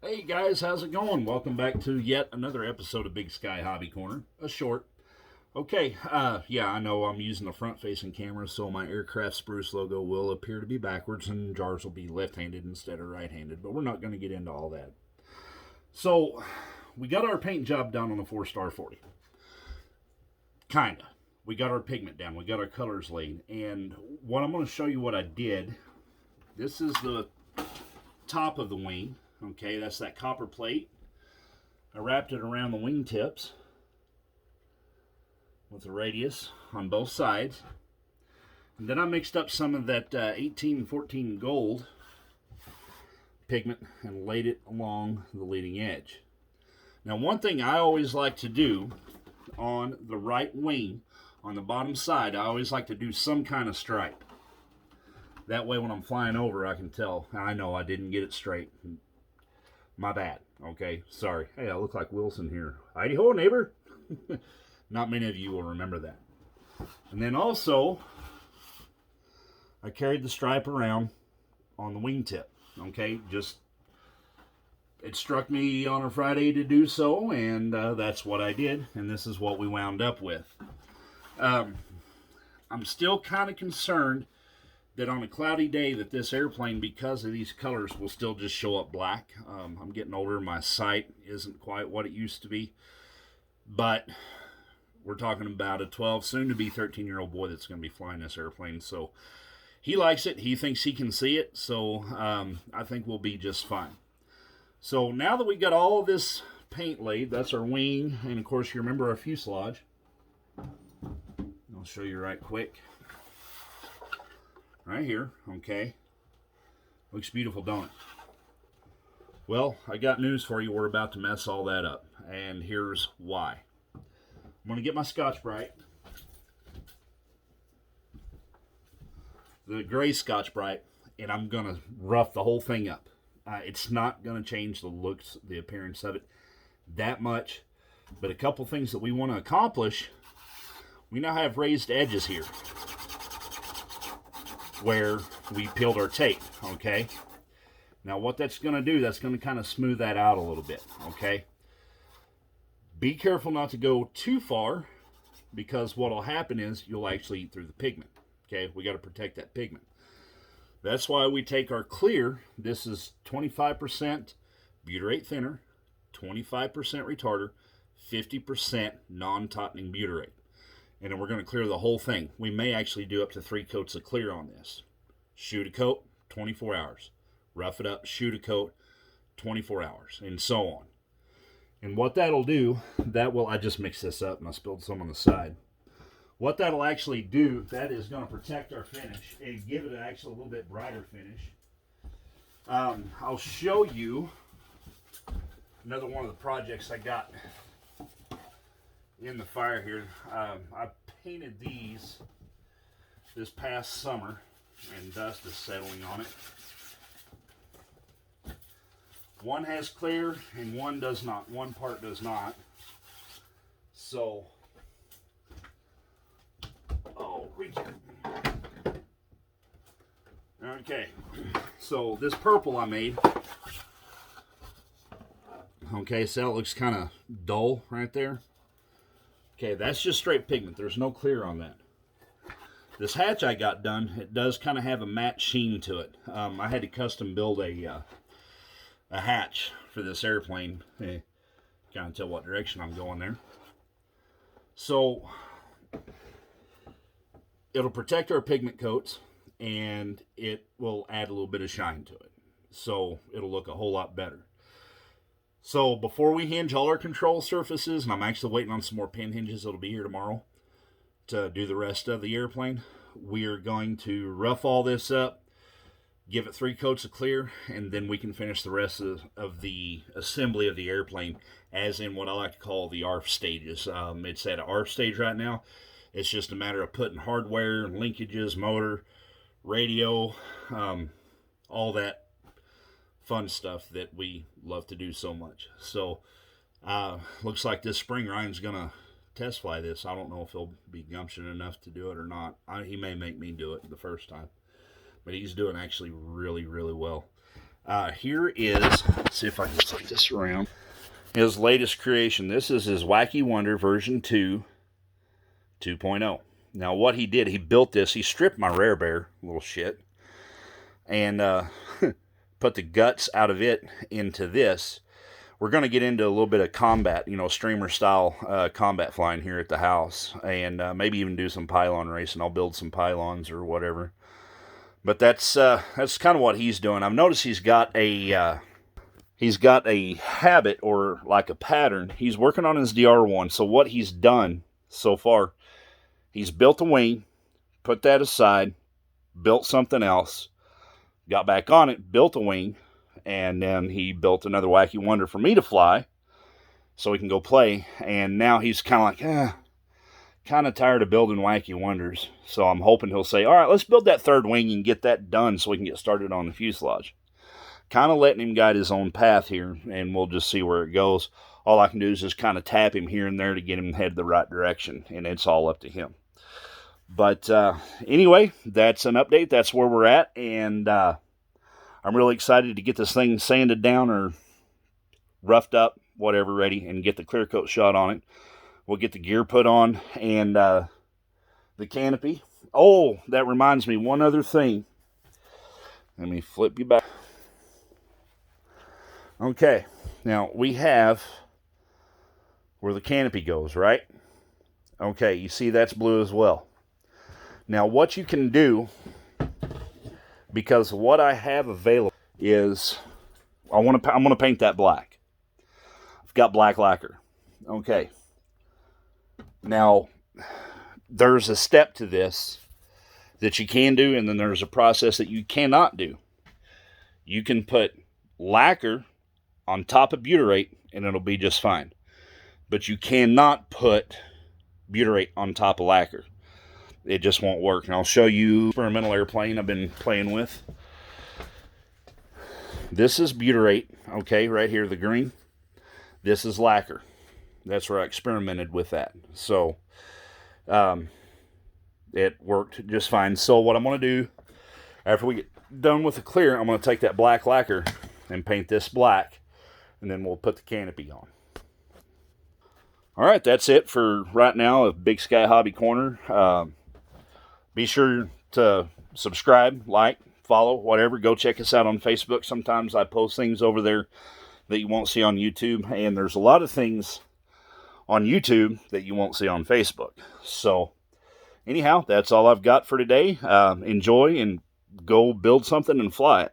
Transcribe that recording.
Hey guys, how's it going? Welcome back to yet another episode of Big Sky Hobby Corner. A short. Okay, yeah, I know I'm using the front-facing camera, so my Aircraft Spruce logo will appear to be backwards and jars will be left-handed instead of right-handed, but we're not going to get into all that. So, we got our paint job done on the 4-star 40. Kinda. We got our pigment down, we got our colors laid, and what I'm going to show you what I did. This is the top of the wing. Okay, that's that copper plate. I wrapped it around the wingtips with a radius on both sides. And then I mixed up some of that 18 and 14 gold pigment and laid it along the leading edge. Now, one thing I always like to do on the right wing, on the bottom side, I always like to do some kind of stripe. That way when I'm flying over, I can tell. I know I didn't get it straight. My bad. Okay, sorry. Hey, I look like Wilson here. Heidi ho, neighbor. Not many of you will remember that. And then also, I carried the stripe around on the wingtip. Okay, just it struck me on a Friday to do so, and that's what I did. And this is what we wound up with. I'm still kind of concerned that on a cloudy day that this airplane, because of these colors, will still just show up black. I'm getting older. My sight isn't quite what it used to be. But we're talking about a 12, soon to be 13-year-old boy that's going to be flying this airplane. So he likes it. He thinks he can see it. So I think we'll be just fine. So now that we got all of this paint laid, that's our wing. And of course, you remember our fuselage. I'll show you right quick. Right here, okay. Looks beautiful, don't it? Well, I got news for you. We're about to mess all that up. And here's why. I'm going to get my Scotch-Brite. The gray Scotch-Brite. And I'm going to rough the whole thing up. It's not going to change the looks, the appearance of it that much. But a couple things that we want to accomplish. We now have raised edges here where we peeled our tape, okay? Now what that's going to do, that's going to kind of smooth that out a little bit, okay? Be careful not to go too far, because what will happen is you'll actually eat through the pigment, okay? We got to protect that pigment. That's why we take our clear. This is 25% butyrate thinner, 25% retarder, 50% non-tautening butyrate. And then we're going to clear the whole thing. We may actually do up to 3 coats of clear on this. Shoot a coat, 24 hours. Rough it up, shoot a coat, 24 hours, and so on. And what that'll do, I just mixed this up and I spilled some on the side. What that'll actually do, that is going to protect our finish and give it actually a little bit brighter finish. I'll show you another one of the projects I got in the fire here. I painted these this past summer, and dust is settling on it. One has clear and one does not. One part does not. So, reach it. Okay, so this purple I made. Okay, so it looks kind of dull right there. Okay, that's just straight pigment. There's no clear on that. This hatch I got done, it does kind of have a matte sheen to it. I had to custom build a hatch for this airplane. Kind of tell what direction I'm going there. So, it'll protect our pigment coats, and it will add a little bit of shine to it. So, it'll look a whole lot better. So before we hinge all our control surfaces, and I'm actually waiting on some more pin hinges that'll be here tomorrow to do the rest of the airplane, we are going to rough all this up, give it 3 coats of clear, and then we can finish the rest of the assembly of the airplane, as in what I like to call the ARF stages. It's at an ARF stage right now. It's just a matter of putting hardware, linkages, motor, radio, all that fun stuff that we love to do so much. So looks like this spring Ryan's gonna test fly this. I don't know if he'll be gumption enough to do it or not. He may make me do it the first time, but he's doing actually really well. Here is, let's see if I can flip this around, his latest creation. This is his Wacky Wonder version 2, 2.0. Now what he did, he built this, he stripped my Rare Bear, little shit, and put the guts out of it into this. We're going to get into a little bit of combat, streamer style combat flying here at the house, and maybe even do some pylon racing. I'll build some pylons or whatever. But that's kind of what he's doing. I've noticed he's got a habit, or like a pattern. He's working on his DR1. So what he's done so far, he's built a wing, put that aside, built something else, got back on it, built a wing, and then he built another Wacky Wonder for me to fly so he can go play. And now he's kind of like, kind of tired of building Wacky Wonders. So I'm hoping he'll say, all right, let's build that third wing and get that done so we can get started on the fuselage. Kind of letting him guide his own path here, and we'll just see where it goes. All I can do is just kind of tap him here and there to get him headed the right direction, and it's all up to him. But anyway, that's an update. That's where we're at, and I'm really excited to get this thing sanded down or roughed up, whatever, ready, and get the clear coat shot on it. We'll get the gear put on, and the canopy. Oh, that reminds me, one other thing. Let me flip you back. Okay, now we have where the canopy goes, right? Okay, you see that's blue as well. Now what you can do, because what I have available is, I'm going to paint that black. I've got black lacquer. Okay. Now, there's a step to this that you can do, and then there's a process that you cannot do. You can put lacquer on top of butyrate, and it'll be just fine. But you cannot put butyrate on top of lacquer. It just won't work. And I'll show you experimental airplane I've been playing with. This is butyrate, okay, right here, the green. This is lacquer. That's where I experimented with that. So, it worked just fine. So what I'm going to do, after we get done with the clear, I'm going to take that black lacquer and paint this black, and then we'll put the canopy on. All right, that's it for right now of Big Sky Hobby Corner. Be sure to subscribe, like, follow, whatever. Go check us out on Facebook. Sometimes I post things over there that you won't see on YouTube, and there's a lot of things on YouTube that you won't see on Facebook. So anyhow, that's all I've got for today. Enjoy and go build something and fly it.